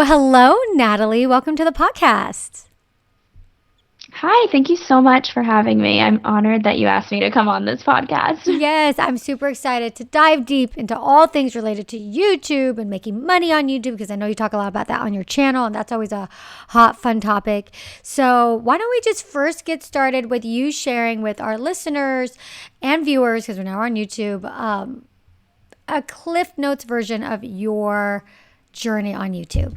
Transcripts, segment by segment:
Well, hello, Natalie. Welcome to the podcast. Hi, thank you so much for having me. I'm honored that you asked me to come on this podcast. Yes, I'm super excited to dive deep into all things related to YouTube and making money on YouTube because I know you talk a lot about that on your channel, and that's always a hot, fun topic. So, why don't we just first get started with you sharing with our listeners and viewers, because we're now on YouTube, a Cliff Notes version of your journey on YouTube?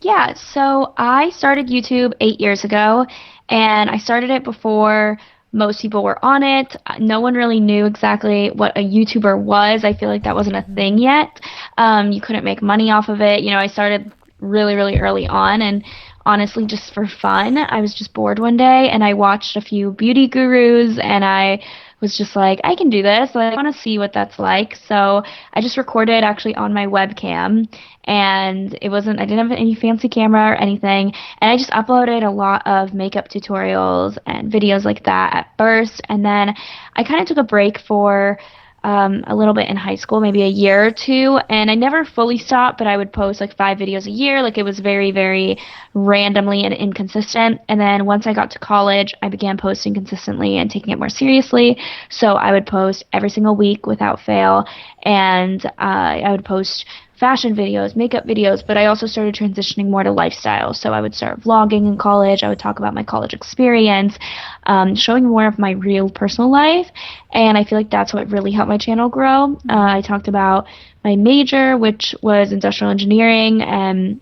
Yeah, so I started YouTube 8 years ago, and I started it before most people were on it. No one really knew exactly what a YouTuber was. I feel like that wasn't a thing Mhm. yet. You couldn't make money off of it. I started really, really early on, and honestly, just for fun. I was just bored one day, and I watched a few beauty gurus, and I was just like, I can do this. Like, I want to see what that's like. So I just recorded actually on my webcam, and I didn't have any fancy camera or anything, and I just uploaded a lot of makeup tutorials and videos like that at first, and then I kind of took a break for a little bit in high school, maybe a year or two, and I never fully stopped, but I would post like 5 videos a year. Like, it was very, very randomly and inconsistent. And then once I got to college, I began posting consistently and taking it more seriously. So I would post every single week without fail, and I would post fashion videos, makeup videos, but I also started transitioning more to lifestyle. So I would start vlogging in college. I would talk about my college experience, showing more of my real personal life. And I feel like that's what really helped my channel grow. I talked about my major, which was industrial engineering, and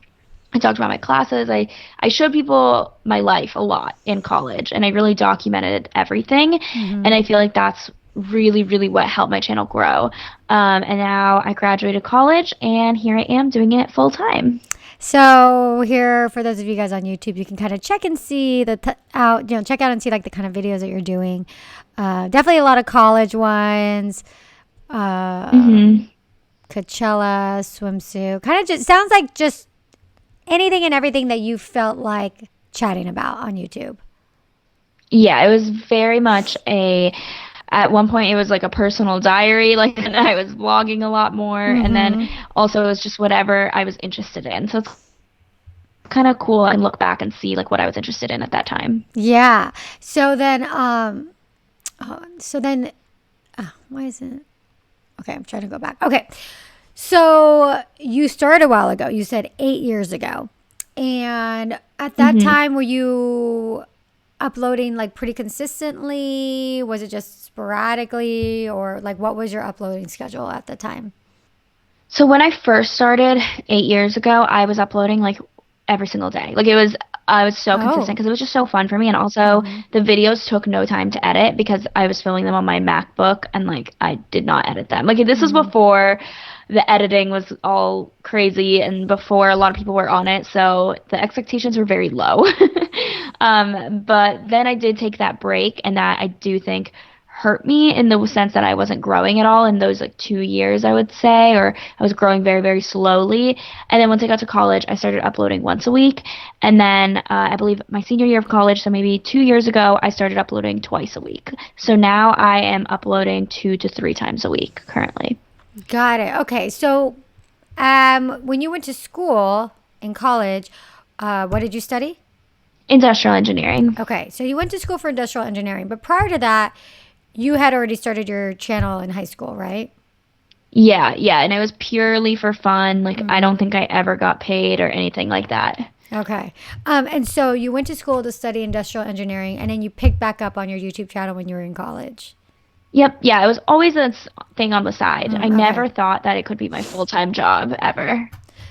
I talked about my classes. I showed people my life a lot in college, and I really documented everything. And Mhm. I feel like that's really, really what helped my channel grow. And now I graduated college, and here I am doing it full time. So here, for those of you guys on YouTube, you can kind of check and see check out and see like the kind of videos that you're doing. Definitely a lot of college ones, uh, hmm Coachella, swimsuit. Kind of just sounds like just anything and everything that you felt like chatting about on YouTube. Yeah, it was very much at one point it was like a personal diary, like, and I was vlogging a lot more, and then Mm-hmm. also it was just whatever I was interested in. So it's kind of cool. I can look back and see like what I was interested in at that time. Yeah. So then, why isn't it? Okay, I'm trying to go back. Okay. So you started a while ago. You said 8 years ago. And at that hmm time, were you uploading like pretty consistently? Was it just sporadically? Or like what was your uploading schedule at the time? So when I first started 8 years ago, I was uploading like every single day. I was so consistent Oh. because it was just so fun for me. And also, Mm-hmm. the videos took no time to edit because I was filming them on my MacBook, and like I did not edit them. Like, this was Mm-hmm. before the editing was all crazy and before a lot of people were on it. So the expectations were very low. But then I did take that break, and that I do think hurt me in the sense that I wasn't growing at all in those like 2 years, I would say, or I was growing very, very slowly. And then once I got to college, I started uploading once a week. And then I believe my senior year of college, so maybe 2 years ago, I started uploading twice a week. So now I am uploading 2 to 3 times a week currently. Got it. Okay. So when you went to school in college, what did you study? Industrial engineering. Okay. So you went to school for industrial engineering, but prior to that, you had already started your channel in high school, right? Yeah, yeah. And it was purely for fun. Like, I don't Mm-hmm. think I ever got paid or anything like that. Okay. And so you went to school to study industrial engineering, and then you picked back up on your YouTube channel when you were in college. Yep, yeah, it was always a thing on the side. I Okay. never thought that it could be my full-time job ever.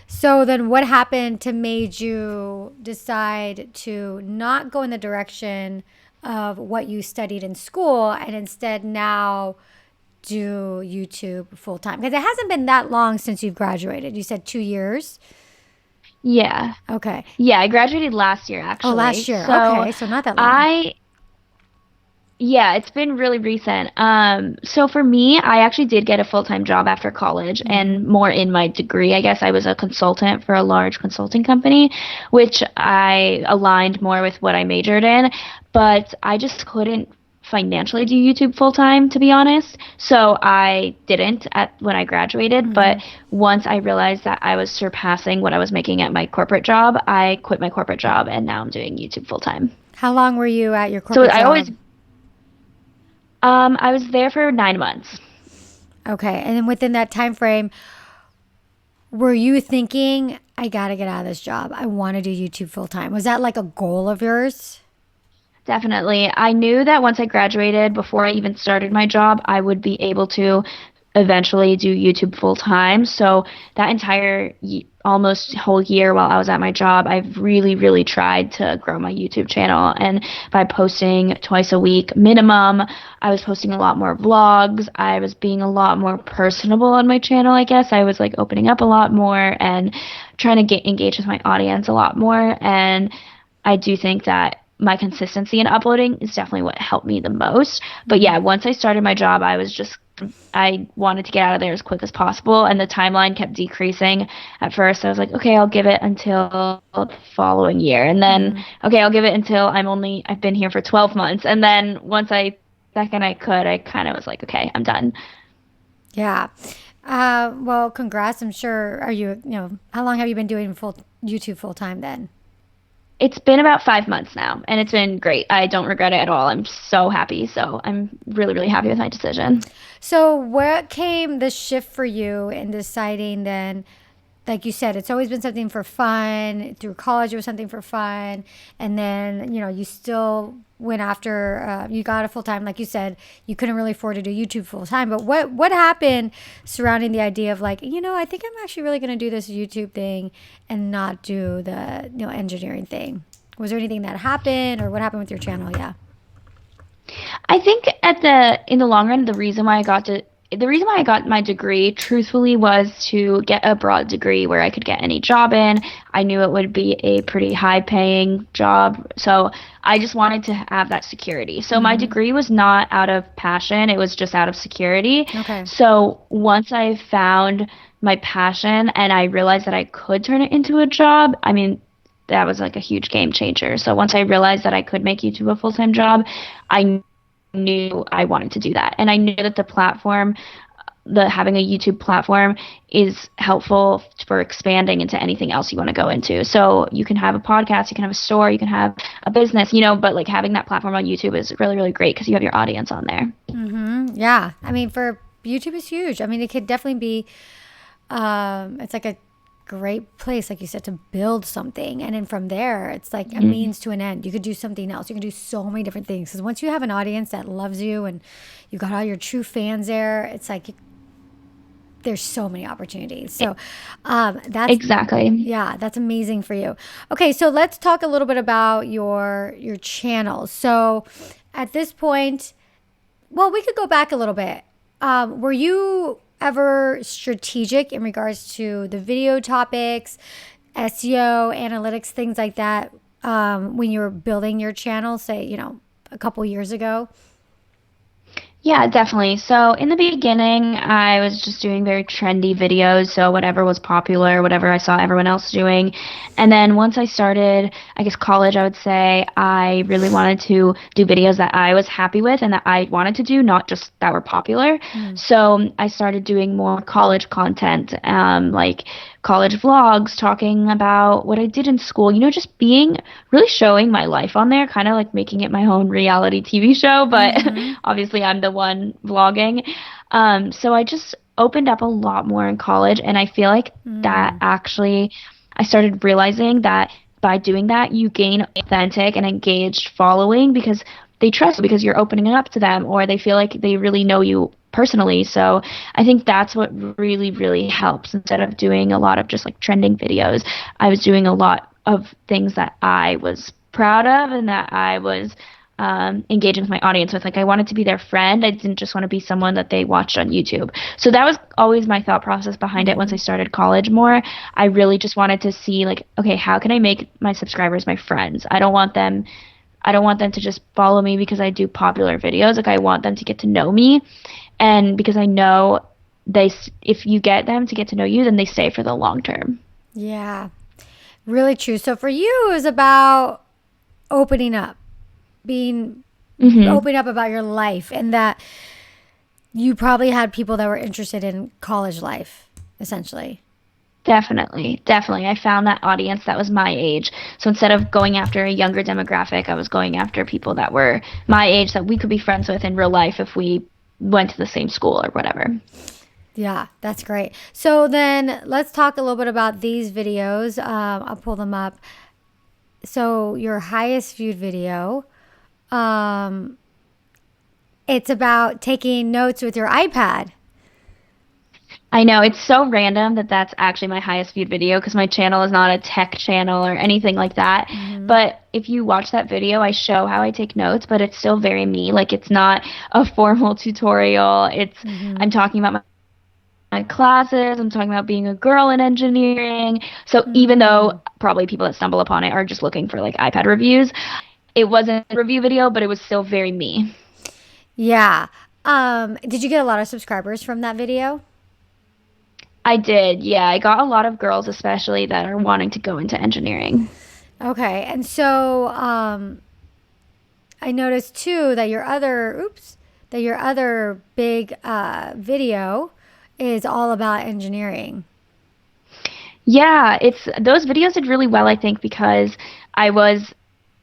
So then what happened to made you decide to not go in the direction of what you studied in school and instead now do YouTube full time? Because it hasn't been that long since you've graduated. You said 2 years. Yeah. Okay. Yeah, I graduated last year Oh, actually. last year. So Okay. So not that long. I Yeah, it's been really recent. So for me, I actually did get a full-time job after college Mm-hmm. and more in my degree. I guess I was a consultant for a large consulting company, which I aligned more with what I majored in, but I just couldn't financially do YouTube full time, to be honest. So I didn't when I graduated, but once I realized that I was surpassing what I was making at my corporate job, I quit my corporate job and now I'm doing YouTube full time. How long were you at your So corporate I job? always I was there for 9 months. Okay. And then within that time frame, were you thinking, I got to get out of this job. I want to do YouTube full time? Was that like a goal of yours? Definitely. I knew that once I graduated, before I even started my job, I would be able to eventually do YouTube full time. So that entire almost whole year while I was at my job, I've really, really tried to grow my YouTube channel. And by posting twice a week minimum, I was posting a lot more vlogs. I was being a lot more personable on my channel, I guess. I was like opening up a lot more and trying to get engaged with my audience a lot more. And I do think that my consistency in uploading is definitely what helped me the most. But yeah, once I started my job, I wanted to get out of there as quick as possible, and the timeline kept decreasing. At first, I was like, okay, I'll give it until the following year, and then okay, I'll give it until I've been here for 12 months, and then second I could, I kind of was like, okay, I'm done. Yeah. Well, congrats. I'm sure. How long have you been doing YouTube full time then? It's been about 5 months now, and it's been great. I don't regret it at all. I'm so happy. So I'm really, really happy with my decision. So, what came the shift for you in deciding then? Like you said, it's always been something for fun. Through college, it was something for fun. And then, you still went after, you got a full time. Like you said, you couldn't really afford to do YouTube full time. But what happened surrounding the idea of like, I think I'm actually really going to do this YouTube thing and not do the, engineering thing? Was there anything that happened, or what happened with your channel? Yeah. I think in the long run, the reason why I got my degree, truthfully, was to get a broad degree where I could get any job in. I knew it would be a pretty high paying job. So I just wanted to have that security. So my degree was not out of passion. It was just out of security. Okay. So once I found my passion and I realized that I could turn it into a job, I mean, that was like a huge game changer. So once I realized that I could make YouTube a full-time job, I knew I wanted to do that. And I knew that having a YouTube platform is helpful for expanding into anything else you want to go into. So you can have a podcast, you can have a store, you can have a business, but like having that platform on YouTube is really, really great because you have your audience on there. Yeah. I mean, for YouTube is huge. I mean, it could definitely be, it's like a great place, like you said, to build something, and then from there it's like a means to an end. You could do something else. You can do so many different things, because once you have an audience that loves you and you got all your true fans there, it's like there's so many opportunities. So that's exactly, yeah, that's amazing for you. Okay, so let's talk a little bit about your channel. So at this point, well, we could go back a little bit. Were you ever strategic in regards to the video topics, SEO, analytics, things like that, when you were building your channel, say, a couple years ago? Yeah, definitely. So in the beginning, I was just doing very trendy videos. So whatever was popular, whatever I saw everyone else doing. And then once I started, I guess college, I would say, I really wanted to do videos that I was happy with and that I wanted to do, not just that were popular. So I started doing more college content, like college vlogs, talking about what I did in school, just really showing my life on there, kind of like making it my own reality TV show, but obviously I'm the one vlogging. So I just opened up a lot more in college, and I feel like that actually, I started realizing that by doing that, you gain authentic and engaged following because they trust you, because you're opening it up to them, or they feel like they really know you personally. So I think that's what really, really helps. Instead of doing a lot of just like trending videos, I was doing a lot of things that I was proud of and that I was engaging with my audience with. Like, I wanted to be their friend. I didn't just want to be someone that they watched on YouTube. So that was always my thought process behind it. Once I started college more, I really just wanted to see like, okay, how can I make my subscribers my friends? I don't want them to just follow me because I do popular videos. Like, I want them to get to know me. And because I know if you get them to get to know you, then they stay for the long term. Yeah, really true. So for you, it was about opening up, being Mm-hmm. open up about your life, and that you probably had people that were interested in college life, essentially. Definitely, definitely. I found that audience that was my age. So instead of going after a younger demographic, I was going after people that were my age that we could be friends with in real life if we went to the same school or whatever. Yeah, that's great. So then let's talk a little bit about these videos. I'll pull them up. So your highest viewed video, um, it's about taking notes with your iPad. I know it's so random that that's actually my highest viewed video because my channel is not a tech channel or anything like that. But if you watch that video, I show how I take notes, but it's still very me. Like it's not a formal tutorial. I'm talking about my classes. I'm talking about being a girl in engineering. So even though probably people that stumble upon it are just looking for like iPad reviews, it wasn't a review video, but it was still very me. Yeah. Did you get a lot of subscribers from that video? I did. Yeah, I got a lot of girls especially that are wanting to go into engineering. Okay. And so I noticed too that your other big video is all about engineering. Yeah, it's those videos did really well, I think, because I was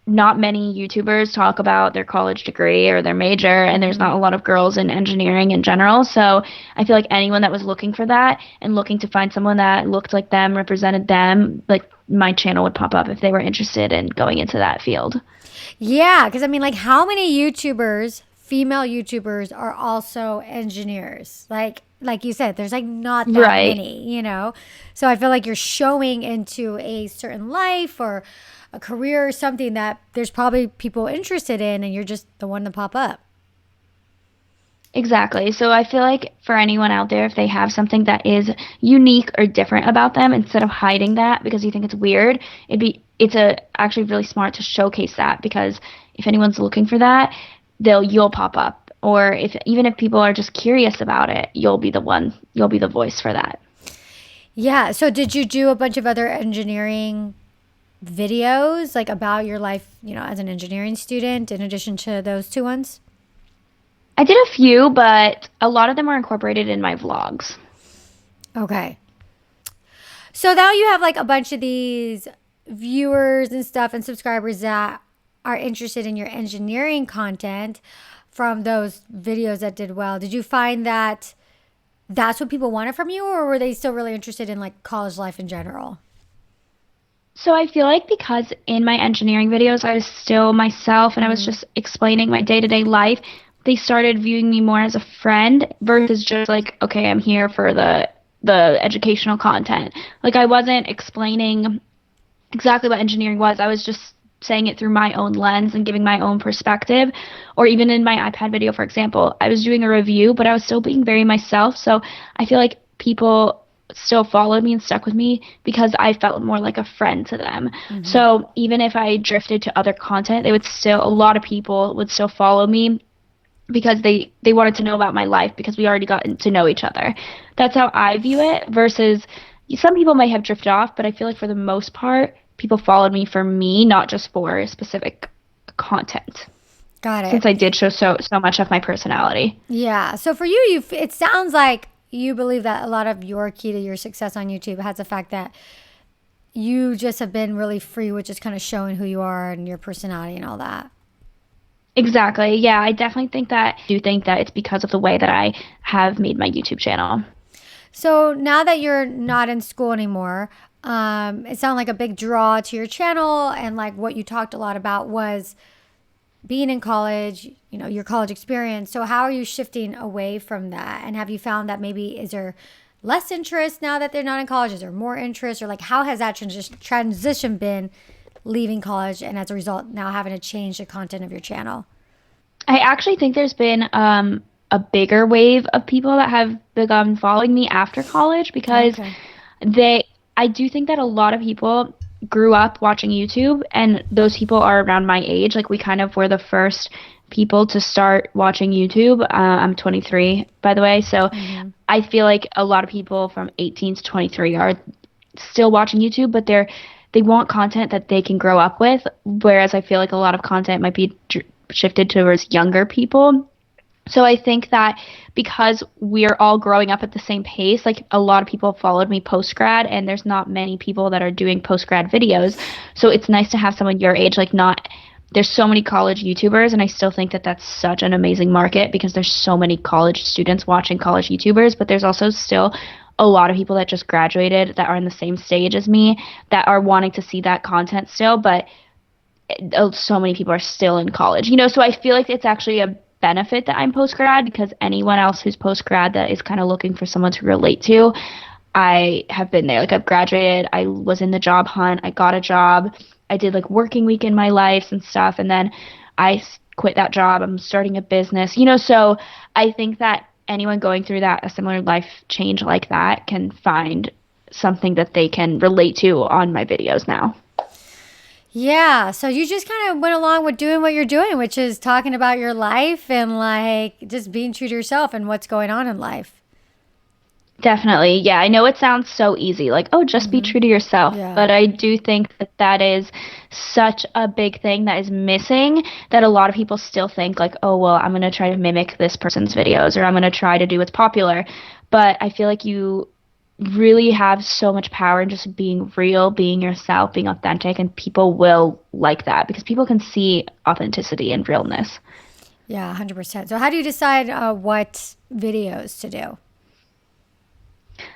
not many YouTubers talk about their college degree or their major, and there's not a lot of girls in engineering in general. So I feel like anyone that was looking for that and looking to find someone that looked like them, represented them, like my channel would pop up if they were interested in going into that field. Yeah, because I mean, like, how many female YouTubers, are also engineers? Like you said, there's like not that Right. many. So I feel like you're showing into a certain life or a career or something that there's probably people interested in, and you're just the one to pop up. Exactly. So I feel like for anyone out there, if they have something that is unique or different about them, instead of hiding that because you think it's weird, actually really smart to showcase that because if anyone's looking for that, you'll pop up. Or if people are just curious about it, you'll be the voice for that. Yeah. So did you do a bunch of other engineering videos, like about your life, as an engineering student, in addition to those two ones? I did a few, but a lot of them were incorporated in my vlogs. Okay. So now you have like a bunch of these viewers and stuff and subscribers that are interested in your engineering content from those videos that did well. Did you find that that's what people wanted from you, or were they still really interested in like college life in general? So I feel like because in my engineering videos I was still myself and I was just explaining my day-to-day life, they started viewing me more as a friend versus just like, okay, I'm here for the educational content. Like I wasn't explaining exactly what engineering was. I was just saying it through my own lens and giving my own perspective. Or even in my iPad video, for example, I was doing a review, but I was still being very myself. So I feel like people still followed me and stuck with me because I felt more like a friend to them. So even if I drifted to other content, a lot of people would still follow me because they wanted to know about my life because we already got to know each other. That's how I view it versus some people might have drifted off, but I feel like for the most part, people followed me for me, not just for specific content. Got it. Since I did show so much of my personality. Yeah. So for you, it sounds like you believe that a lot of your key to your success on YouTube has the fact that you just have been really free with just kind of showing who you are and your personality and all that. Exactly. Yeah, I definitely do think that it's because of the way that I have made my YouTube channel. So now that you're not in school anymore, it sounded like a big draw to your channel, and like what you talked a lot about was being in college, your college experience. So how are you shifting away from that? And have you found that maybe is there less interest now that they're not in college? Is there more interest, or like how has that transition been leaving college and as a result now having to change the content of your channel? I actually think there's been a bigger wave of people that have begun following me after college because I do think that a lot of people grew up watching YouTube, and those people are around my age. Like we kind of were the first people to start watching YouTube. I'm 23, by the way, so I feel like a lot of people from 18 to 23 are still watching YouTube, but they want content that they can grow up with, whereas I feel like a lot of content might be shifted towards younger people. So I think that because we're all growing up at the same pace, like a lot of people have followed me post-grad, and there's not many people that are doing post-grad videos. So it's nice to have someone your age, like not, there's so many college YouTubers, and I still think that that's such an amazing market because there's so many college students watching college YouTubers, but there's also still a lot of people that just graduated that are in the same stage as me that are wanting to see that content still, but so many people are still in college, so I feel like it's actually a benefit that I'm post-grad because anyone else who's post-grad that is kind of looking for someone to relate to, I have been there. Like I've graduated, I was in the job hunt, I got a job, I did like working week in my life and stuff, and then I quit that job, I'm starting a business, so I think that anyone going through a similar life change like that can find something that they can relate to on my videos now. Yeah, so you just kind of went along with doing what you're doing, which is talking about your life and like just being true to yourself and what's going on in life. Definitely. Yeah, I know it sounds so easy, like, oh, just be true to yourself. Yeah. But I do think that is such a big thing that is missing, that a lot of people still think like, oh, well, I'm going to try to mimic this person's videos, or I'm going to try to do what's popular. But I feel like you really have so much power in just being real, being yourself, being authentic, and people will like that because people can see authenticity and realness. Yeah, 100%. So how do you decide what videos to do?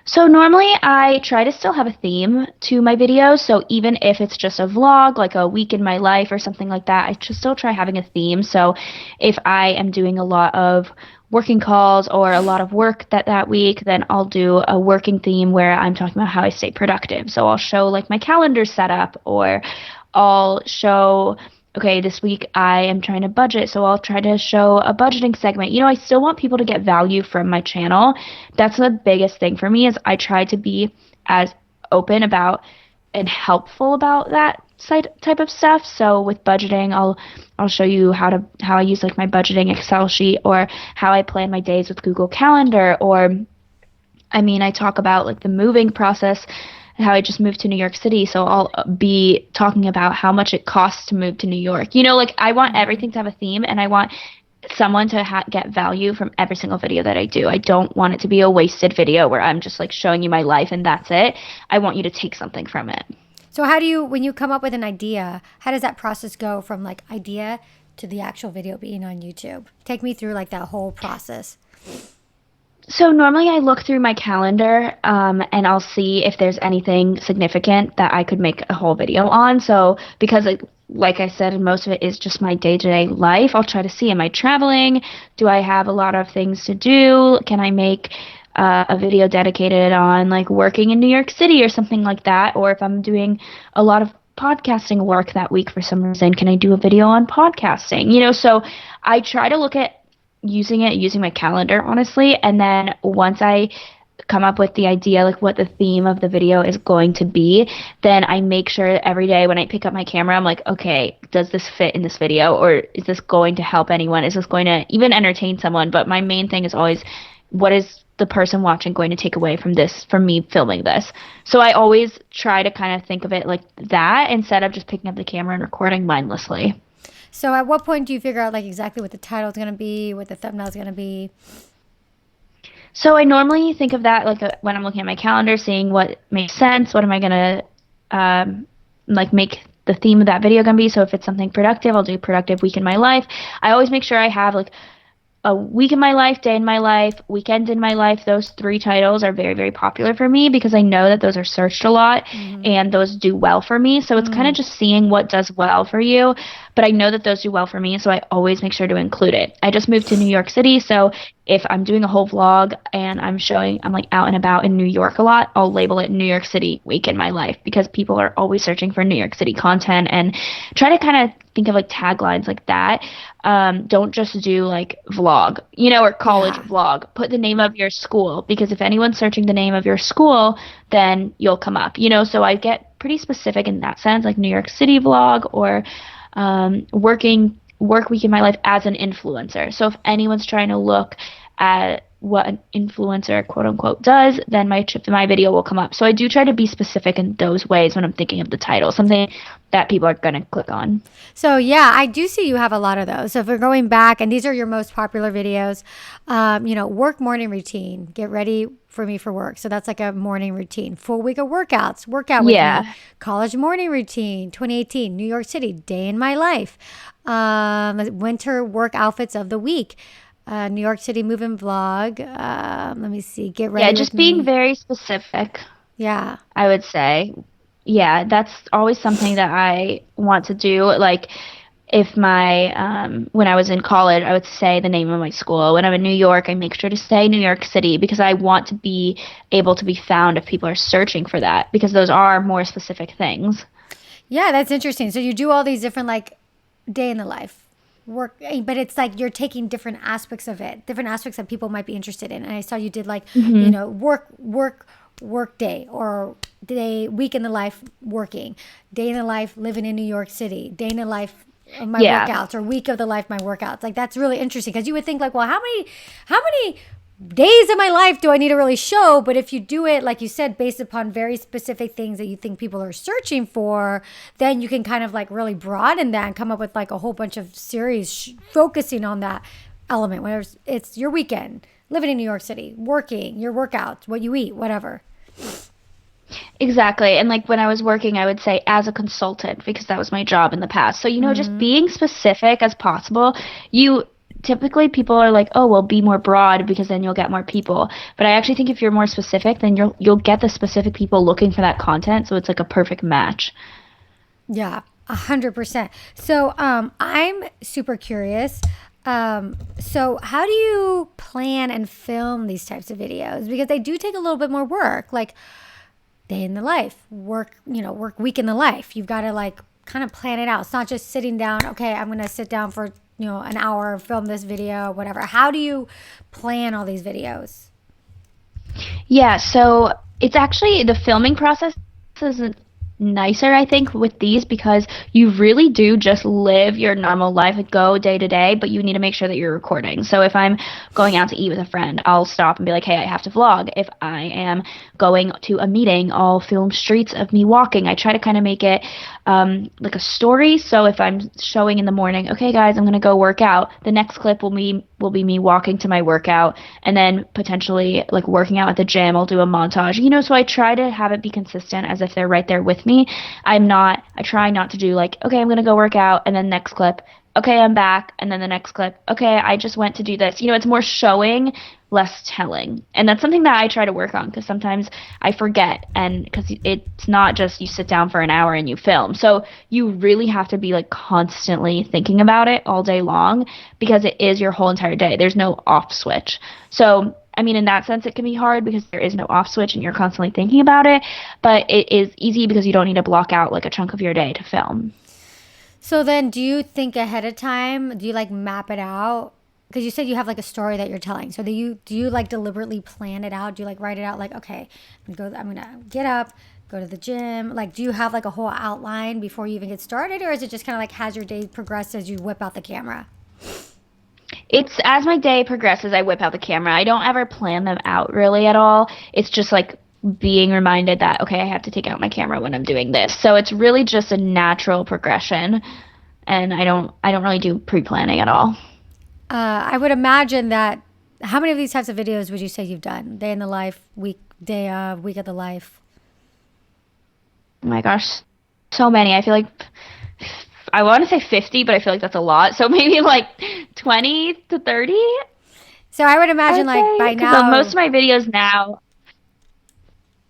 So normally I try to still have a theme to my videos. So even if it's just a vlog, like a week in my life or something like that, I just still try having a theme. So if I am doing a lot of working calls or a lot of work that week, then I'll do a working theme where I'm talking about how I stay productive. So I'll show like my calendar setup, or I'll show, okay, this week I am trying to budget, so I'll try to show a budgeting segment. I still want people to get value from my channel. That's the biggest thing for me, is I try to be as open about and helpful about that type of stuff. So with budgeting, I'll show you how I use like my budgeting Excel sheet, or how I plan my days with Google Calendar, or I talk about like the moving process, how I just moved to New York City, so I'll be talking about how much it costs to move to New York. Like I want everything to have a theme, and I want someone to get value from every single video that I do. I don't want it to be a wasted video where I'm just like showing you my life and that's it. I want you to take something from it. So when you come up with an idea, how does that process go from like idea to the actual video being on YouTube? Take me through like that whole process. So normally I look through my calendar and I'll see if there's anything significant that I could make a whole video on. So because like I said, most of it is just my day-to-day life, I'll try to see, am I traveling? Do I have a lot of things to do? Can I make a video dedicated on like working in New York City or something like that? Or if I'm doing a lot of podcasting work that week for some reason, can I do a video on podcasting? So I try to look at using my calendar, honestly, and then once I come up with the idea, like what the theme of the video is going to be, then I make sure every day when I pick up my camera, I'm like, okay, does this fit in this video, or is this going to help anyone? Is this going to even entertain someone? But my main thing is always, what is the person watching going to take away from me filming this? So I always try to kind of think of it like that instead of just picking up the camera and recording mindlessly. So at what point do you figure out like exactly what the title is going to be, what the thumbnail is going to be? So I normally think of that like when I'm looking at my calendar, seeing what makes sense, what am I going to make the theme of that video going to be. So if it's something productive, I'll do productive week in my life. I always make sure I have like a week in my life, day in my life, weekend in my life. Those 3 titles are very, very popular for me because I know that those are searched a lot and those do well for me. So it's kind of just seeing what does well for you. But I know that those do well for me, so I always make sure to include it. I just moved to New York City, so if I'm doing a whole vlog and I'm like out and about in New York a lot, I'll label it New York City week in my life because people are always searching for New York City content, and try to kind of think of like taglines like that. Don't just do like vlog, or college vlog. Put the name of your school, because if anyone's searching the name of your school, then you'll come up, so I get pretty specific in that sense, like New York City vlog, or work week in my life as an influencer. So if anyone's trying to look at what an influencer, quote unquote, does, then my video will come up. So I do try to be specific in those ways when I'm thinking of the title, something that people are going to click on. So yeah, I do see you have a lot of those. So if we're going back, and these are your most popular videos, work morning routine, get ready for me for work. So that's like a morning routine. Full week of workouts, workout with me. Yeah. College morning routine, 2018, New York City, day in my life. Winter work outfits of the week. New York City moving vlog. Let me see. Get ready Yeah, with just being me. very specific, Yeah. I would say. Yeah, that's always something that I want to do. Like if my when I was in college, I would say the name of my school. When I'm in New York, I make sure to say New York City because I want to be able to be found if people are searching for that because those are more specific things. Yeah, that's interesting. So you do all these different like day in the life work, but it's like you're taking different aspects of it, different aspects that people might be interested in. And I saw you did like, Hmm. work day, or day, week in the life working, day in the life living in New York City, day in the life of my Yeah. workouts, or week of the life my workouts. Like that's really interesting because you would think like, well, how many days of my life do I need to really show? But if you do it, like you said, based upon very specific things that you think people are searching for, then you can kind of like really broaden that and come up with like a whole bunch of series focusing on that element. Whether it's your weekend, living in New York City, working, your workouts, what you eat, whatever. Exactly. And like when I was working, I would say as a consultant because that was my job in the past. So, just being specific as possible. You typically people are like, "Oh, well, be more broad because then you'll get more people." But I actually think if you're more specific, then you'll get the specific people looking for that content, so it's like a perfect match. Yeah, 100%. So I'm super curious. So how do you plan and film these types of videos? Because they do take a little bit more work, like day in the life, work week in the life. You've got to like kind of plan it out. It's not just sitting down, okay, I'm going to sit down for, an hour, film this video, whatever. How do you plan all these videos? Yeah, so it's actually the filming process is nicer, I think, with these because you really do just live your normal life, like go day to day, but you need to make sure that you're recording. So if I'm going out to eat with a friend, I'll stop and be like, hey, I have to vlog. If I am going to a meeting, I'll film streets of me walking. I try to kind of make it like a story. So if I'm showing in the morning, okay, guys, I'm gonna go work out. The next clip will be me walking to my workout, and then potentially like working out at the gym. I'll do a montage. So I try to have it be consistent as if they're right there with me. I try not to do like, okay, I'm gonna go work out, and then next clip, okay, I'm back, and then the next clip, okay, I just went to do this. It's more showing, less telling. And that's something that I try to work on because sometimes I forget, and because it's not just you sit down for an hour and you film. So you really have to be like constantly thinking about it all day long because it is your whole entire day. There's no off switch. So I mean, in that sense, it can be hard because there is no off switch and you're constantly thinking about it. But it is easy because you don't need to block out like a chunk of your day to film. So then do you think ahead of time? Do you like map it out? Because you said you have like a story that you're telling. So do you like deliberately plan it out? Do you like write it out like, okay, I'm gonna get up, go to the gym. Like, do you have like a whole outline before you even get started? Or is it just kind of like has your day progressed as you whip out the camera? It's as my day progresses, I whip out the camera. I don't ever plan them out really at all. It's just like being reminded that, okay, I have to take out my camera when I'm doing this. So it's really just a natural progression. And I don't really do pre-planning at all. I would imagine that. How many of these types of videos would you say you've done? Day in the life, day of, week of the life. Oh my gosh, so many. I feel like I want to say 50, but I feel like that's a lot. So maybe like 20 to 30, So I would I imagine would like say. by Because most now. of my videos now,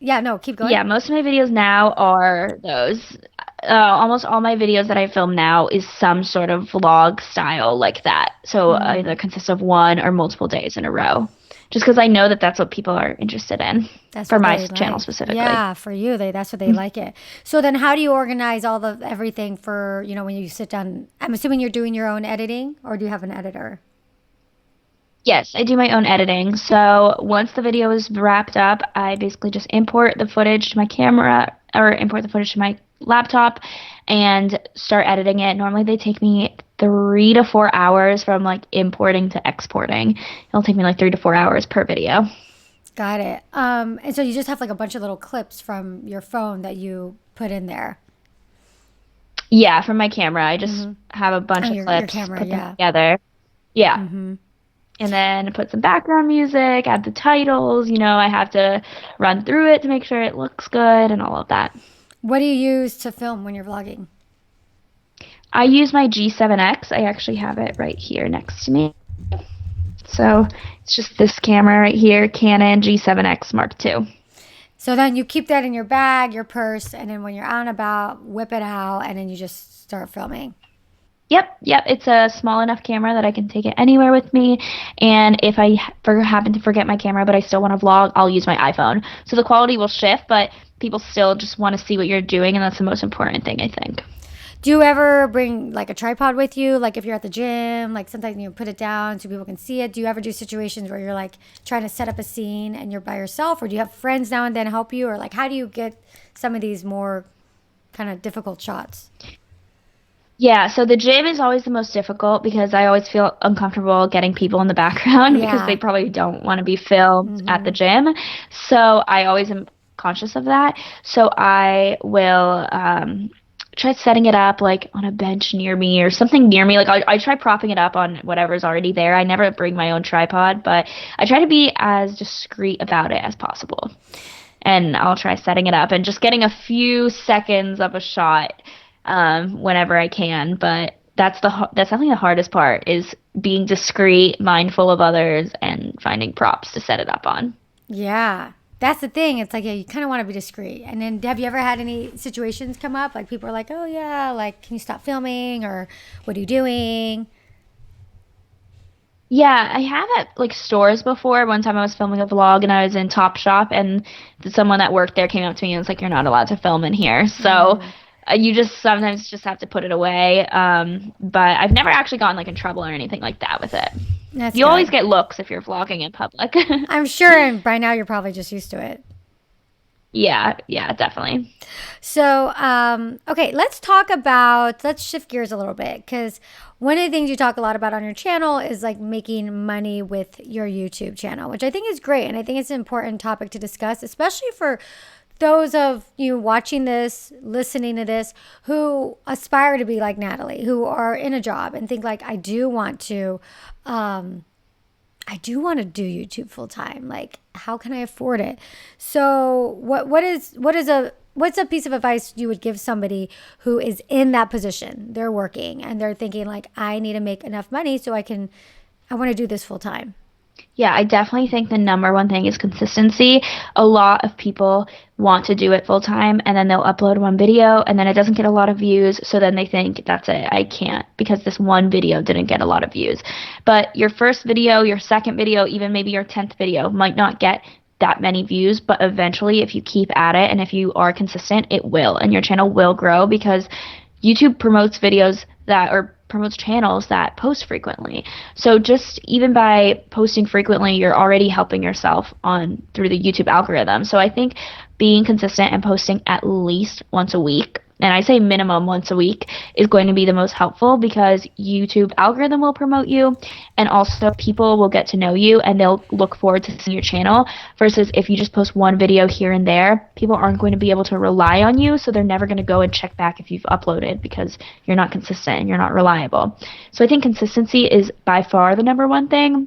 Yeah, no, keep going. yeah, most of my videos now are those. Almost all my videos that I film now is some sort of vlog style like that. So either consists of one or multiple days in a row. Just because I know that that's what people are interested in That's for what my they channel like. specifically. Yeah, for you, that's what they like it. So then how do you organize all the everything for, when you sit down? I'm assuming you're doing your own editing, or do you have an editor? Yes, I do my own editing. So once the video is wrapped up, I basically just import the footage to my camera or import the footage to my laptop and start editing it. Normally they take me 3 to 4 hours from like importing to exporting. It'll take me like 3 to 4 hours per video. Got it. And so you just have like a bunch of little clips from your phone that you put in there. Yeah, from my camera. I just have a bunch Oh, of your clips, camera, put them yeah. together. Yeah. And then put some background music, add the titles. I have to run through it to make sure it looks good and all of that. What do you use to film when you're vlogging? I use my G7X. I actually have it right here next to me. So it's just this camera right here, Canon G7X Mark II. So then you keep that in your bag, your purse, and then when you're out and about, whip it out, and then you just start filming. Yep. It's a small enough camera that I can take it anywhere with me. And if I happen to forget my camera, but I still want to vlog, I'll use my iPhone. So the quality will shift, but people still just want to see what you're doing, and that's the most important thing, I think. Do you ever bring like a tripod with you? Like if you're at the gym, like sometimes you put it down so people can see it. Do you ever do situations where you're like trying to set up a scene and you're by yourself, or do you have friends now and then help you, or like how do you get some of these more kind of difficult shots? Yeah, so the gym is always the most difficult because I always feel uncomfortable getting people in the background because they Yeah. probably don't want to be filmed at the gym. So I always am conscious of that. So I will try setting it up like on a bench near me or something near me. Like I try propping it up on whatever's already there. I never bring my own tripod, but I try to be as discreet about it as possible. And I'll try setting it up and just getting a few seconds of a shot whenever I can. But that's definitely the hardest part is being discreet, mindful of others, and finding props to set it up on. Yeah. That's the thing. It's like, yeah, you kind of want to be discreet. And then have you ever had any situations come up? Like people are like, oh, yeah, like, can you stop filming? Or what are you doing? Yeah, I have at like stores before. One time I was filming a vlog and I was in Topshop and someone that worked there came up to me and was like, "You're not allowed to film in here." So you just sometimes just have to put it away. But I've never actually gotten like in trouble or anything like that with it. That's You always good. get looks if you're vlogging in public. I'm sure. And by now you're probably just used to it. Yeah, definitely. So, okay, let's shift gears a little bit because one of the things you talk a lot about on your channel is like making money with your YouTube channel, which I think is great. And I think it's an important topic to discuss, especially for those of you watching this, listening to this, who aspire to be like Natalie, who are in a job and think like, I do want to do YouTube full time. Like, how can I afford it? So, what's a piece of advice you would give somebody who is in that position? They're working and they're thinking like, I need to make enough money so I want to do this full time. Yeah, I definitely think the number one thing is consistency. A lot of people want to do it full time and then they'll upload one video and then it doesn't get a lot of views. So then they think, that's it, I can't because this one video didn't get a lot of views. But your first video, your second video, even maybe your 10th video might not get that many views, but eventually if you keep at it and if you are consistent, it will and your channel will grow because YouTube promotes videos that or promotes channels that post frequently. So just even by posting frequently, you're already helping yourself on through the YouTube algorithm. So I think being consistent and posting at least once a week, and I say minimum once a week, is going to be the most helpful because YouTube algorithm will promote you and also people will get to know you and they'll look forward to seeing your channel versus if you just post one video here and there, people aren't going to be able to rely on you, so they're never going to go and check back if you've uploaded because you're not consistent and you're not reliable. So I think consistency is by far the number one thing.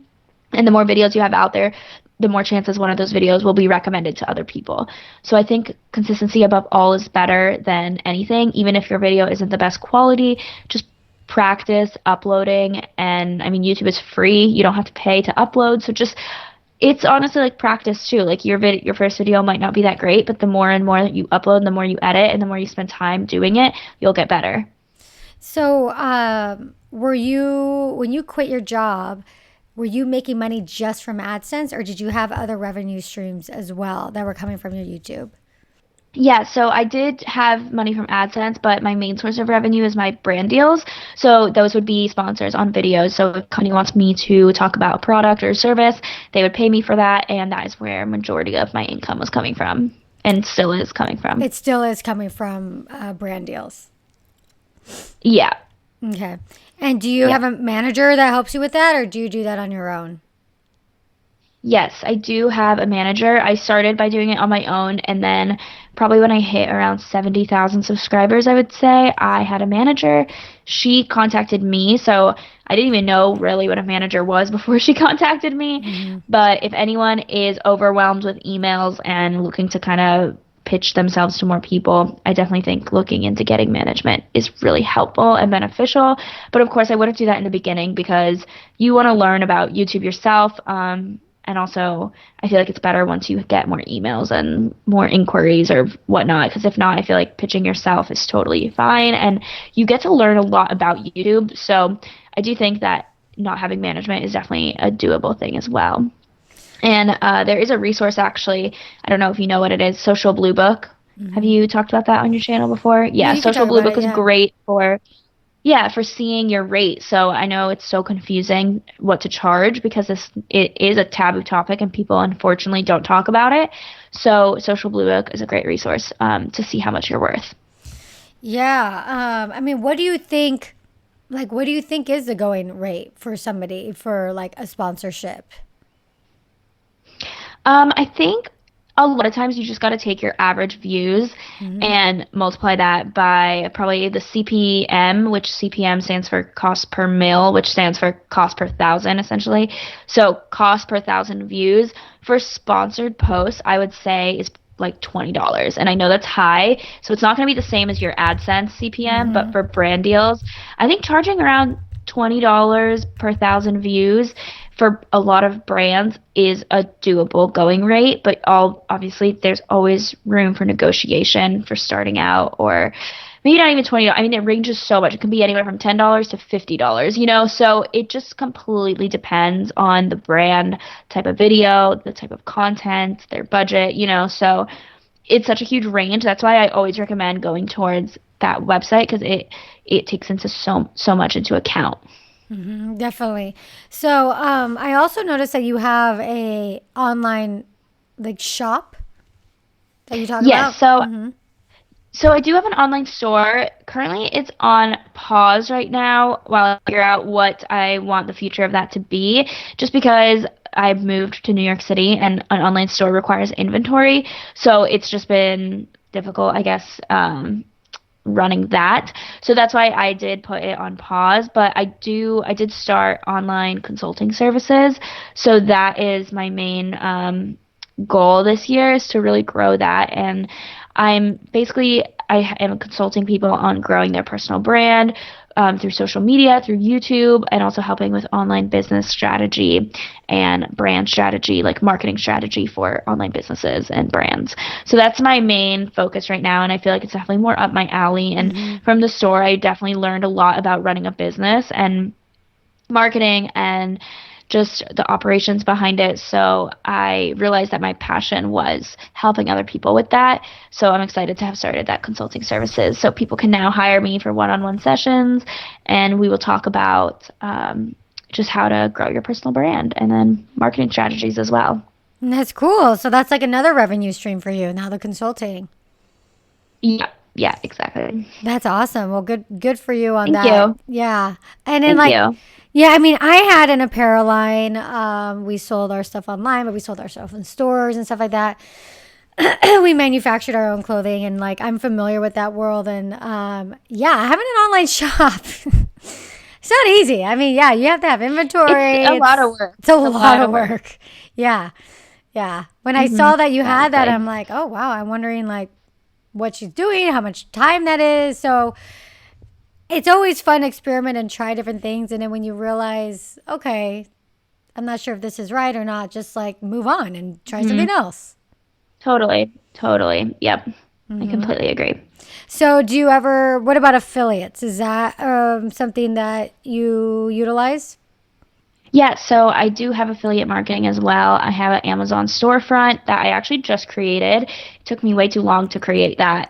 And the more videos you have out there, the more chances one of those videos will be recommended to other people. So I think consistency above all is better than anything. Even if your video isn't the best quality, just practice uploading. And I mean, YouTube is free. You don't have to pay to upload. So just, it's honestly like practice too. Like your first video might not be that great, but the more and more that you upload, the more you edit, and the more you spend time doing it, you'll get better. So, were you, when you quit your job, were you making money just from AdSense or did you have other revenue streams as well that were coming from your YouTube? Yeah, so I did have money from AdSense, but my main source of revenue is my brand deals. So those would be sponsors on videos. So if a company wants me to talk about a product or service, they would pay me for that, and that is where majority of my income was coming from. and still is coming from. It still is coming from brand deals. Yeah. Okay. And do you have a manager that helps you with that, or do you do that on your own? Yes, I do have a manager. I started by doing it on my own, and then probably when I hit around 70,000 subscribers, I would say, I had a manager. She contacted me, so I didn't even know really what a manager was before she contacted me. Mm-hmm. But if anyone is overwhelmed with emails and looking to kind of pitch themselves to more people, I definitely think looking into getting management is really helpful and beneficial. But of course, I wouldn't do that in the beginning because you want to learn about YouTube yourself. And also, I feel like it's better once you get more emails and more inquiries or whatnot. Because if not, I feel like pitching yourself is totally fine. And you get to learn a lot about YouTube. So I do think that not having management is definitely a doable thing as well. And there is a resource, actually. I don't know if you know what it is, Social Blue Book. Have you talked about that on your channel before? Yeah, You can Social talk Blue about Book it, is yeah. great for seeing your rate. So I know it's so confusing what to charge because it is a taboo topic and people unfortunately don't talk about it. So Social Blue Book is a great resource to see how much you're worth. Yeah. I mean, what do you think? Like, what do you think is the going rate for somebody for like a sponsorship? I think a lot of times you just got to take your average views and multiply that by probably the CPM, which CPM stands for cost per mil, which stands for cost per thousand, essentially. So cost per thousand views for sponsored posts, I would say is like $20. And I know that's high, so it's not going to be the same as your AdSense CPM, but for brand deals, I think charging around $20 per thousand views for a lot of brands is a doable going rate, but obviously there's always room for negotiation for starting out, or maybe not even $20. I mean, it ranges so much. It can be anywhere from $10 to $50, so it just completely depends on the brand, type of video, the type of content, their budget, so it's such a huge range. That's why I always recommend going towards that website because it takes into so much into account. Definitely. So, I also noticed that you have a online like shop that you talk Yes, about. so I do have an online store. Currently, it's on pause right now while I figure out what I want the future of that to be. Just because I've moved to New York City and an online store requires inventory, so it's just been difficult, I guess, running that. So that's why I did put it on pause, but I did start online consulting services. So that is my main goal this year, is to really grow that. And I am consulting people on growing their personal brand through social media, through YouTube, and also helping with online business strategy and brand strategy, like marketing strategy for online businesses and brands. So that's my main focus right now, and I feel like it's definitely more up my alley. And from the store, I definitely learned a lot about running a business and marketing and just the operations behind it. So I realized that my passion was helping other people with that. So I'm excited to have started that consulting services. So people can now hire me for one-on-one sessions, and we will talk about just how to grow your personal brand and then marketing strategies as well. And that's cool. So that's like another revenue stream for you now, the consulting. Yeah, yeah, exactly. That's awesome. Well, good for you on Thank that. you. Yeah. And then Thank like, you. yeah, I mean, I had an apparel line. We sold our stuff online, but we sold our stuff in stores and stuff like that. We manufactured our own clothing, and like I'm familiar with that world. And yeah, having an online shop, it's not easy. I mean, yeah, you have to have inventory. It's a lot of work. It's a lot of work. Yeah, yeah. When I saw that you had that, I'm Exactly. like, oh wow. I'm wondering like what she's doing, how much time that is. So it's always fun to experiment and try different things. And then when you realize, okay, I'm not sure if this is right or not, just like move on and try something else. Totally. Totally. Yep. I completely agree. So, do you ever, what about affiliates? Is that something that you utilize? Yeah, so I do have affiliate marketing as well. I have an Amazon storefront that I actually just created. It took me way too long to create that.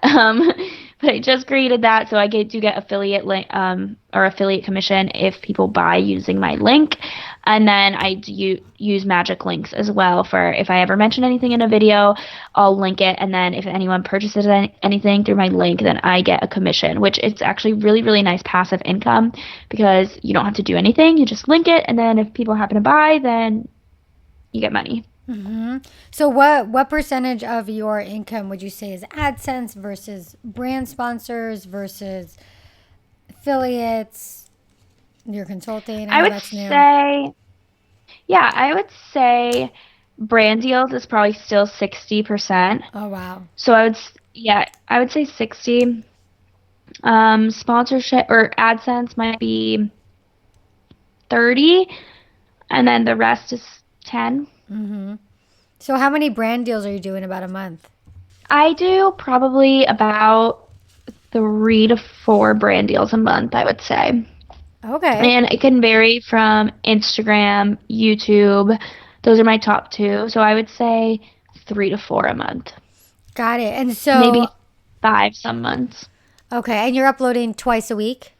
But I just created that, so I do get affiliate link or affiliate commission if people buy using my link, and then I do use magic links as well for if I ever mention anything in a video, I'll link it, and then if anyone purchases anything through my link, then I get a commission, which it's actually really really nice passive income because you don't have to do anything, you just link it, and then if people happen to buy, then you get money. So what percentage of your income would you say is AdSense versus brand sponsors versus affiliates, your consulting? I would say, yeah, I would say brand deals is probably still 60%. Oh, wow. So I would say 60. Sponsorship or AdSense might be 30, and then the rest is 10. So how many brand deals are you doing about a month? I do probably about 3 to 4 brand deals a month, I would say. Okay. And it can vary from Instagram, YouTube. Those are my top 2. So I would say 3 to 4 a month. Got it. And so maybe 5 some months. Okay. And you're uploading twice a week?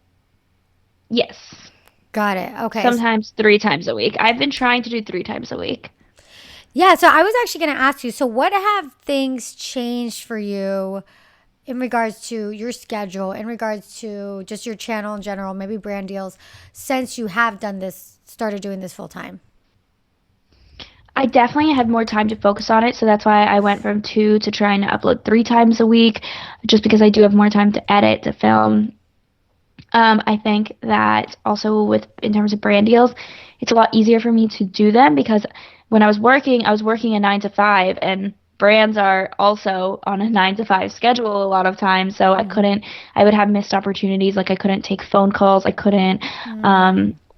Yes. Got it. Okay. Sometimes 3 times a week. I've been trying to do 3 times a week. Yeah, so I was actually going to ask you, so what have things changed for you in regards to your schedule, in regards to just your channel in general, maybe brand deals, since you have started doing this full time? I definitely had more time to focus on it, so that's why I went from 2 to trying to upload 3 times a week, just because I do have more time to edit, to film. I think that also in terms of brand deals, it's a lot easier for me to do them because when I was working a 9 to 5, and brands are also on a 9 to 5 schedule a lot of times. So I would have missed opportunities. Like I couldn't take phone calls. I couldn't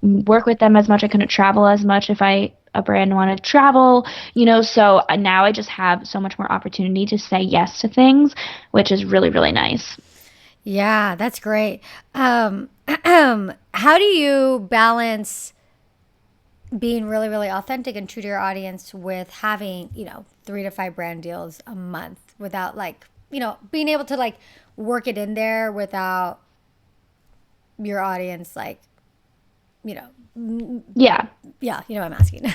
work with them as much. I couldn't travel as much if a brand wanted to travel, so now I just have so much more opportunity to say yes to things, which is really, really nice. Yeah, that's great. How do you balance being really, really authentic and true to your audience with having, 3 to 5 brand deals a month without being able to work it in there without your audience, Yeah. Yeah, you know what I'm asking.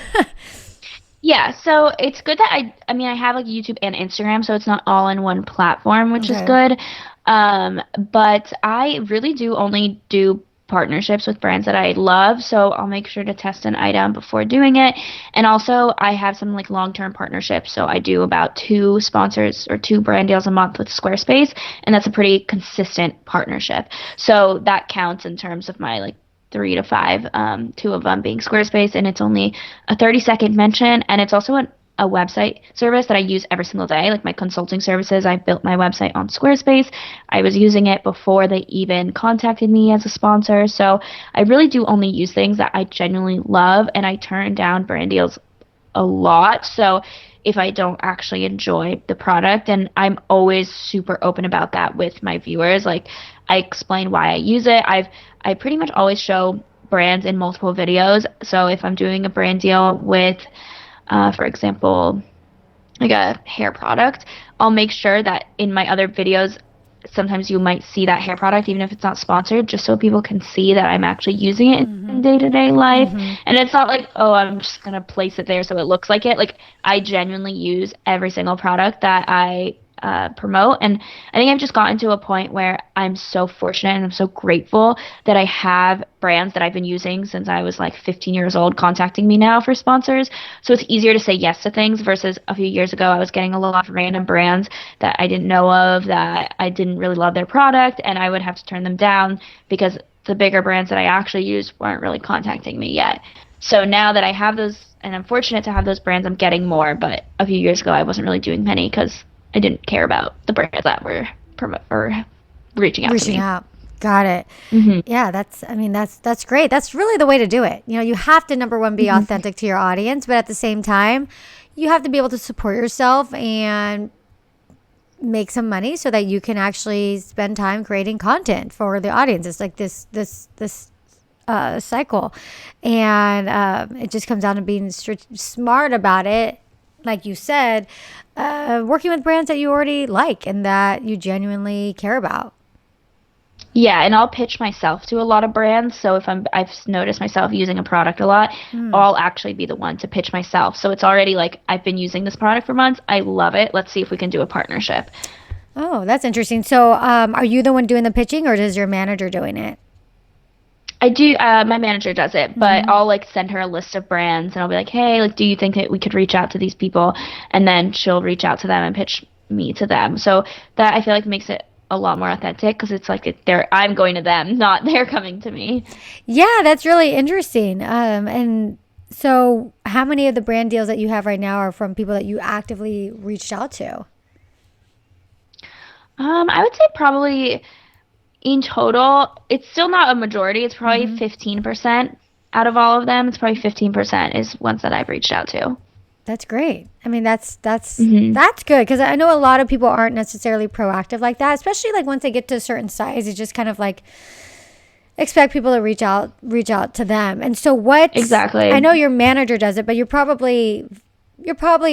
Yeah, so it's good that I have YouTube and Instagram, so it's not all in one platform, which is good. But I really do only do partnerships with brands that I love, so I'll make sure to test an item before doing it. And also I have some long-term partnerships, so I do about 2 sponsors or 2 brand deals a month with Squarespace, and that's a pretty consistent partnership. So that counts in terms of my 3 to 5, 2 of them being Squarespace, and it's only a 30-second mention, and it's also a website service that I use every single day, like my consulting services. I built my website on Squarespace. I was using it before they even contacted me as a sponsor, so I really do only use things that I genuinely love, and I turn down brand deals a lot. So if I don't actually enjoy the product, and I'm always super open about that with my viewers, I explain why I use it. I pretty much always show brands in multiple videos. So if I'm doing a brand deal with, for example, a hair product, I'll make sure that in my other videos, sometimes you might see that hair product, even if it's not sponsored, just so people can see that I'm actually using it in day-to-day life. And it's not I'm just going to place it there so it looks like it. I genuinely use every single product that I promote. And I think I've just gotten to a point where I'm so fortunate and I'm so grateful that I have brands that I've been using since I was 15 years old contacting me now for sponsors. So it's easier to say yes to things versus a few years ago I was getting a lot of random brands that I didn't know of, that I didn't really love their product, and I would have to turn them down because the bigger brands that I actually use weren't really contacting me yet. So now that I have those, and I'm fortunate to have those brands, I'm getting more. But a few years ago I wasn't really doing many because I didn't care about the brands that were reaching out to me. Got it. Yeah, that's great. That's really the way to do it. You have to, number one, be authentic to your audience, but at the same time, you have to be able to support yourself and make some money so that you can actually spend time creating content for the audience. It's like this cycle, and it just comes down to being smart about it. Like you said, working with brands that you already like and that you genuinely care about. Yeah, and I'll pitch myself to a lot of brands. So if I've noticed myself using a product a lot, I'll actually be the one to pitch myself. So it's already like I've been using this product for months. I love it. Let's see if we can do a partnership. Oh, that's interesting. So, are you the one doing the pitching, or is your manager doing it? I do. My manager does it, but I'll like send her a list of brands, and I'll be like, "Hey, like, do you think that we could reach out to these people?" And then she'll reach out to them and pitch me to them. So that I feel like makes it a lot more authentic because it's like I'm going to them, not they're coming to me. Yeah, that's really interesting. And so, how many of the brand deals that you have right now are from people that you actively reached out to? I would say probably in total, it's still not a majority. It's probably 15% out of all of them. It's probably 15% is ones that I've reached out to. That's great. I mean, that's good because I know a lot of people aren't necessarily proactive like that, especially like once they get to a certain size, you just kind of like expect people to reach out to them. And so what Exactly. I know your manager does it, but you're probably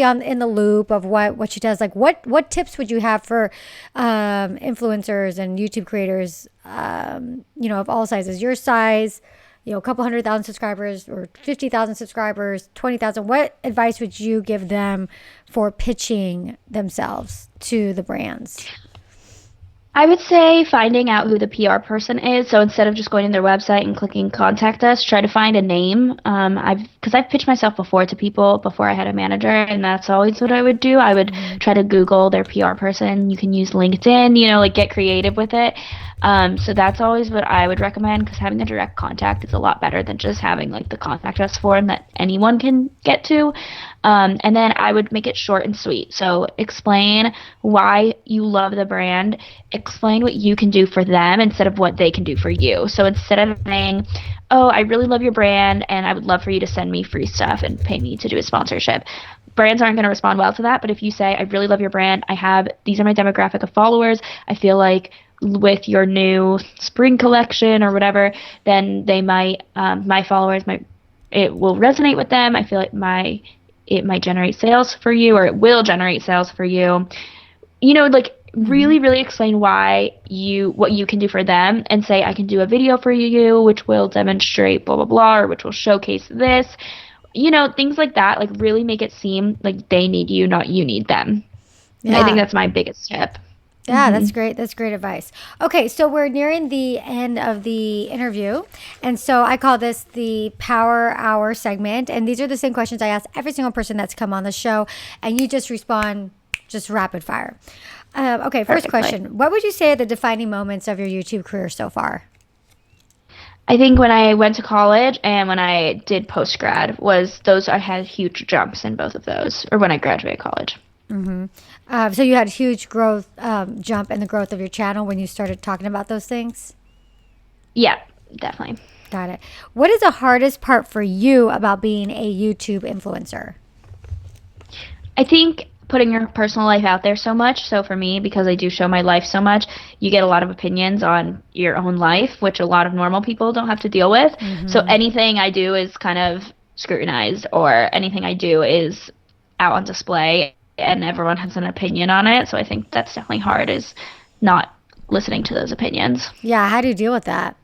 on in the loop of what she does. Like what tips would you have for influencers and YouTube creators, of all sizes, your size, a couple 100,000 subscribers or 50,000 subscribers, 20,000. What advice would you give them for pitching themselves to the brands? I would say finding out who the PR person is. So instead of just going to their website and clicking contact us, try to find a name. I've pitched myself before to people before I had a manager, and that's always what I would do. I would try to Google their PR person. You can use LinkedIn, like get creative with it. So that's always what I would recommend because having a direct contact is a lot better than just having like the contact us form that anyone can get to. And then I would make it short and sweet. So explain why you love the brand, explain what you can do for them instead of what they can do for you. So instead of saying, oh, I really love your brand and I would love for you to send me free stuff and pay me to do a sponsorship. Brands aren't going to respond well to that. But if you say, I really love your brand, these are my demographic of followers, I feel like with your new spring collection or whatever, then they might, my followers it will resonate with them. I feel like it might generate sales for you, or it will generate sales for you. Like really, really explain what you can do for them and say, I can do a video for you, which will demonstrate blah, blah, blah, or which will showcase this, things like that. Like really make it seem like they need you, not you need them. Yeah. I think that's my biggest tip. Yeah, that's great. That's great advice. Okay, so we're nearing the end of the interview. And so I call this the Power Hour segment. And these are the same questions I ask every single person that's come on the show. And you just respond just rapid fire. Okay, first question. What would you say are the defining moments of your YouTube career so far? I think when I went to college and when I did post-grad I had huge jumps in both of those, or when I graduated college. So you had a huge growth jump in the growth of your channel when you started talking about those things? Yeah, definitely. Got it. What is the hardest part for you about being a YouTube influencer? I think putting your personal life out there so much. So for me, because I do show my life so much, you get a lot of opinions on your own life, which a lot of normal people don't have to deal with. So anything I do is kind of scrutinized, or anything I do is out on display, and everyone has an opinion on it. So I think that's definitely hard, is not listening to those opinions. Yeah, how do you deal with that?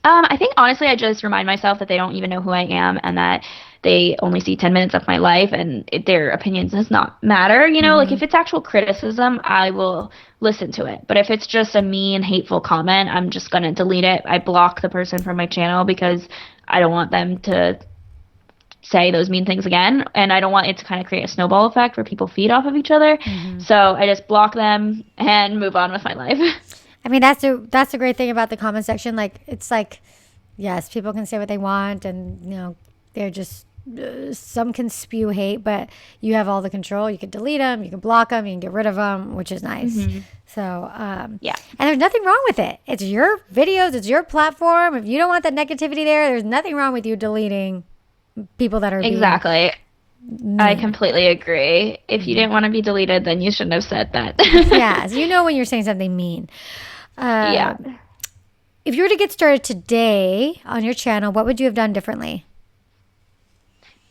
I think honestly, I just remind myself that they don't even know who I am and that they only see 10 minutes of my life, and their opinions does not matter. Like if it's actual criticism, I will listen to it. But if it's just a mean, hateful comment, I'm just going to delete it. I block the person from my channel because I don't want them to say those mean things again, and I don't want it to kind of create a snowball effect where people feed off of each other. So I just block them and move on with my life. I mean, that's the great thing about the comment section. Like, it's like, yes, people can say what they want, and they're just some can spew hate, but you have all the control. You can delete them, you can block them, you can get rid of them, which is nice. So yeah, and there's nothing wrong with it. It's your videos, it's your platform. If you don't want that negativity there's nothing wrong with you deleting people that are exactly. I completely agree. If you didn't want to be deleted, then you shouldn't have said that. Yeah, so when you're saying something mean. Yeah. If you were to get started today on your channel, what would you have done differently?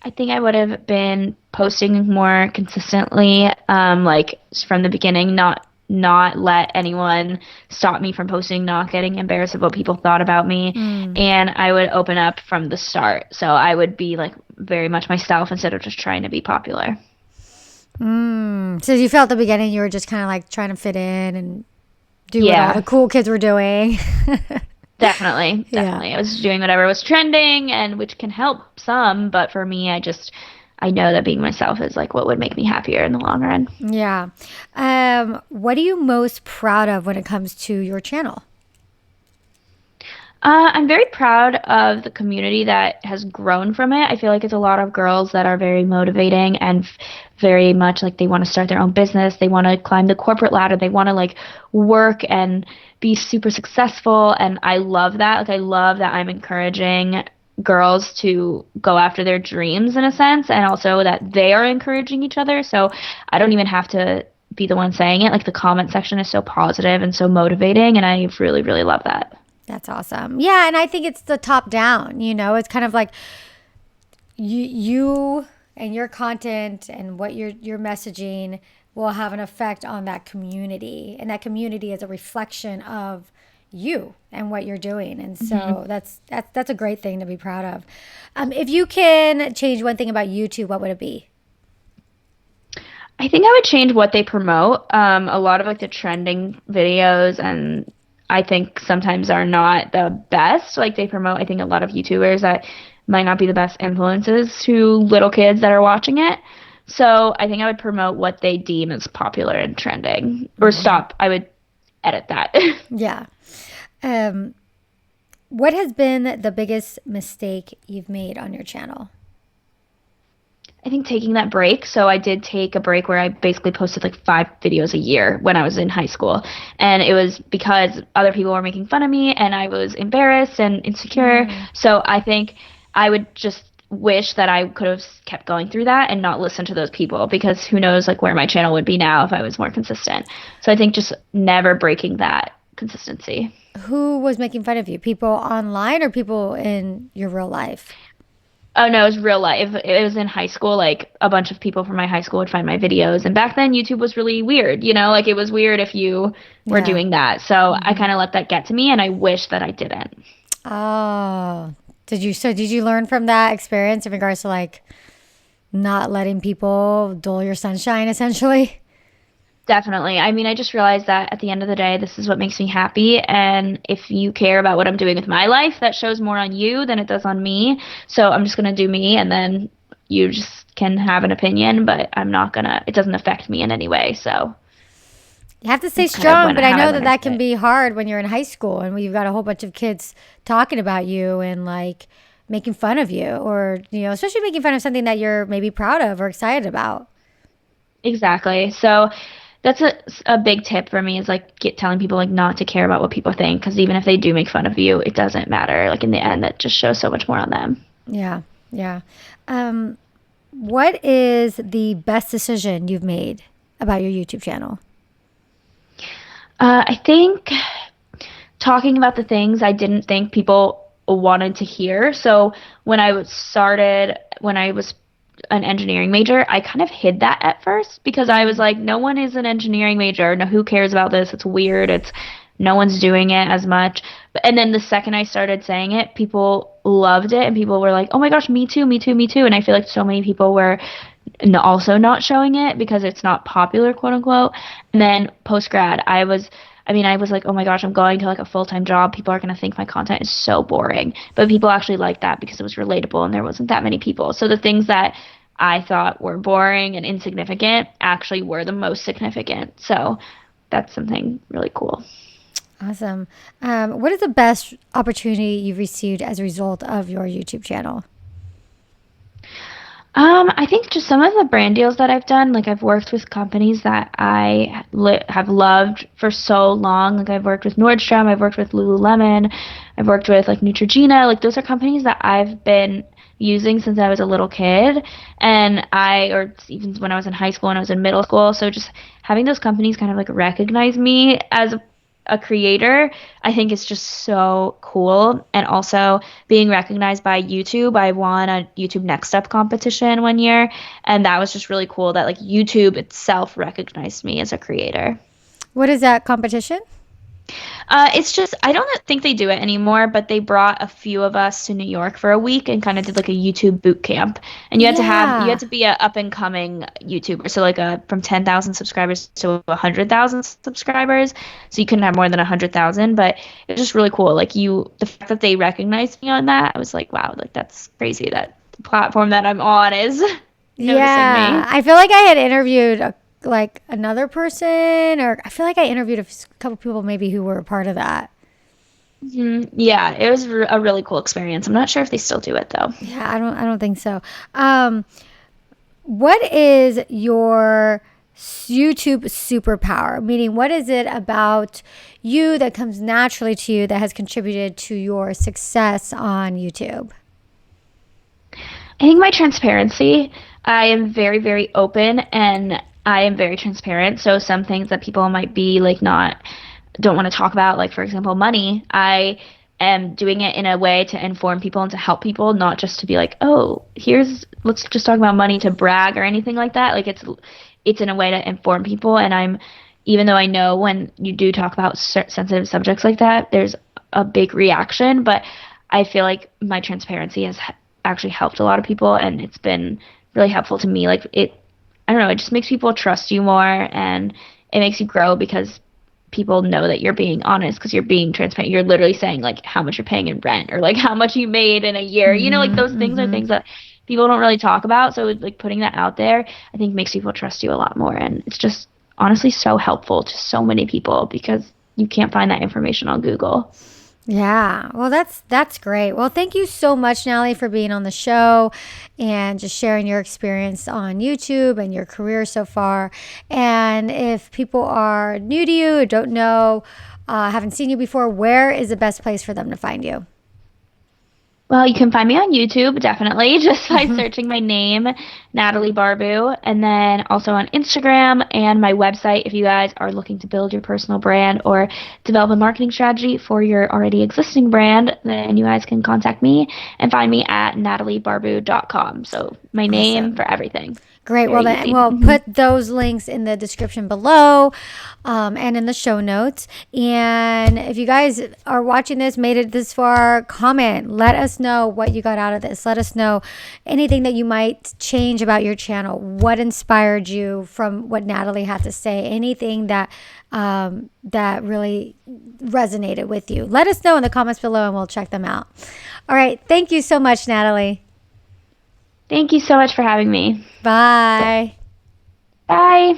I think I would have been posting more consistently, like from the beginning, not not let anyone stop me from posting, not getting embarrassed of what people thought about me. And I would open up from the start. So I would be like very much myself instead of just trying to be popular. So you felt at the beginning you were just kind of like trying to fit in and do what all Yeah. the cool kids were doing. Definitely. Yeah. Definitely. I was doing whatever was trending and which can help some, but for me, I know that being myself is like what would make me happier in the long run. Yeah. What are you most proud of when it comes to your channel? I'm very proud of the community that has grown from it. I feel like it's a lot of girls that are very motivating and very much like they want to start their own business. They want to climb the corporate ladder. They want to like work and be super successful. And I love that. Like, I love that I'm encouraging girls to go after their dreams in a sense, and also that they are encouraging each other. So I don't even have to be the one saying it. Like, the comment section is so positive and so motivating, and I really, really love that. That's awesome. Yeah, and I think it's the top down, it's kind of like you and your content and what you're messaging will have an effect on that community, and that community is a reflection of you and what you're doing. And so that's a great thing to be proud of. If you can change one thing about YouTube, what would it be? I think I would change what they promote. A lot of like the trending videos, and I think sometimes are not the best. Like, they promote, I think, a lot of YouTubers that might not be the best influences to little kids that are watching it. So I think I would promote what they deem as popular and trending, or stop. I would edit that. Yeah. What has been the biggest mistake you've made on your channel? I think taking that break. So I did take a break where I basically posted like 5 videos a year when I was in high school. And it was because other people were making fun of me and I was embarrassed and insecure. So I think I would just wish that I could have kept going through that and not listen to those people, because who knows like where my channel would be now if I was more consistent. So I think just never breaking that consistency. Who was making fun of you? People online or people in your real life? Oh no, it was real life. It was in high school. Like, a bunch of people from my high school would find my videos, and back then YouTube was really weird. Like, it was weird if you were Yeah. doing that. So I kind of let that get to me, and I wish that I didn't. Oh, did you learn from that experience in regards to like not letting people dull your sunshine, essentially? Definitely. I mean, I just realized that at the end of the day, this is what makes me happy. And if you care about what I'm doing with my life, that shows more on you than it does on me. So I'm just going to do me, and then you just can have an opinion, but it doesn't affect me in any way. So You have to stay that's kind of strong, but I how know went that into can it. be hard when you're in high school and you've got a whole bunch of kids talking about you and like making fun of you, or especially making fun of something that you're maybe proud of or excited about. Exactly. So that's a big tip for me, is like telling people like not to care about what people think, because even if they do make fun of you, it doesn't matter. Like, in the end, that just shows so much more on them. Yeah, yeah. What is the best decision you've made about your YouTube channel? I think talking about the things I didn't think people wanted to hear. So when when I was an engineering major, I kind of hid that at first, because I was like, no one is an engineering major. No, who cares about this? It's weird. No one's doing it as much. And then the second I started saying it, people loved it, and people were like, oh my gosh, me too, me too, me too. And I feel like so many people were also not showing it because it's not popular, quote unquote. And then post grad, I was like, oh my gosh, I'm going to like a full-time job. People are going to think my content is so boring. But people actually liked that because it was relatable and there wasn't that many people. So the things that I thought were boring and insignificant actually were the most significant. So that's something really cool. Awesome. What is the best opportunity you've received as a result of your YouTube channel? I think just some of the brand deals that I've done. Like, I've worked with companies that I have loved for so long. Like, I've worked with Nordstrom, I've worked with Lululemon, I've worked with like Neutrogena. Like, those are companies that I've been using since I was a little kid, or even when I was in high school and I was in middle school. So just having those companies kind of like recognize me as a creator, I think is just so cool. And also being recognized by YouTube. I won a YouTube Nextup competition one year, and that was just really cool that like YouTube itself recognized me as a creator. What is that competition? It's just I don't think they do it anymore, but they brought a few of us to New York for a week and kind of did like a YouTube boot camp. And you had Yeah. to be a up and coming YouTuber, so like a from 10,000 subscribers to 100,000 subscribers. So you couldn't have more than 100,000, but it was just really cool. Like the fact that they recognized me on that, I was like, wow, like that's crazy that the platform that I'm on is noticing Yeah. me. I feel like I had interviewed like another person, or I feel like I interviewed a couple people maybe who were a part of that. Yeah, it was a really cool experience. I'm not sure if they still do it though. Yeah, I don't think so. What is your YouTube superpower? Meaning, what is it about you that comes naturally to you that has contributed to your success on YouTube? I think my transparency, I am very, very open and I am very transparent. So some things that people might be like not don't want to talk about, like for example, money, I am doing it in a way to inform people and to help people, not just to be like, oh, let's just talk about money to brag or anything like that. Like it's in a way to inform people and even though I know when you do talk about sensitive subjects like that, there's a big reaction, but I feel like my transparency has actually helped a lot of people and it's been really helpful to me. I don't know, it just makes people trust you more and it makes you grow because people know that you're being honest because you're being transparent. You're literally saying like how much you're paying in rent or like how much you made in a year. You know, like those things are things that people don't really talk about. So like putting that out there, I think makes people trust you a lot more. And it's just honestly so helpful to so many people because you can't find that information on Google. Yeah, well, that's great. Well, thank you so much, Natalie, for being on the show and just sharing your experience on YouTube and your career so far. And if people are new to you, don't know, haven't seen you before, where is the best place for them to find you? Well, you can find me on YouTube, definitely, just by searching my name, Natalie Barbu, and then also on Instagram and my website if you guys are looking to build your personal brand or develop a marketing strategy for your already existing brand, then you guys can contact me and find me at nataliebarbu.com. So my name Awesome. for everything. Great. Well, Very then easy. we'll put those links in the description below and in the show notes. And if you guys are watching this, made it this far, comment. Let us know what you got out of this. Let us know anything that you might change about your channel. What inspired you from what Natalie had to say? Anything that that really resonated with you? Let us know in the comments below and we'll check them out. All right. Thank you so much, Natalie. Thank you so much for having me. Bye. Bye.